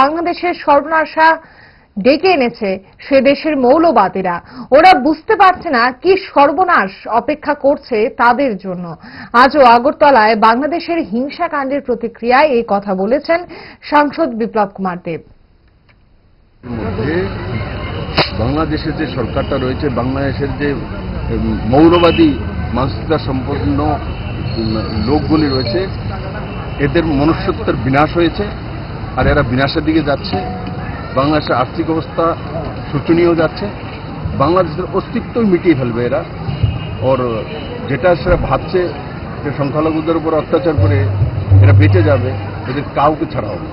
বাংলাদেশের সর্বনাশা ডেকে এনেছে সে দেশের মৌলবাদীরা। ওরা বুঝতে পারছে না কি সর্বনাশ অপেক্ষা করছে তাদের জন্য। আজও আগরতলায় বাংলাদেশের হিংসাকাণ্ডের প্রতিক্রিয়ায় এই কথা বলেছেন সাংসদ বিপ্লব কুমার দেব। বাংলাদেশের যে সরকারটা রয়েছে, বাংলাদেশের যে মৌলবাদী মানসিকতা সম্পন্ন লোকগুলি রয়েছে, এদের মনুষ্যত্বের বিনাশ হয়েছে আর এরা বিনাশের দিকে যাচ্ছে। বাংলাদেশের আর্থিক অবস্থা শোচনীয় যাচ্ছে, বাংলাদেশের অস্তিত্বই মিটিয়ে ফেলবে এরা। ওর যেটা সেটা ভাবছে যে সংখ্যালঘুদের উপর অত্যাচার করে এরা বেঁচে যাবে, এদের কাউকে ছাড়া হবে।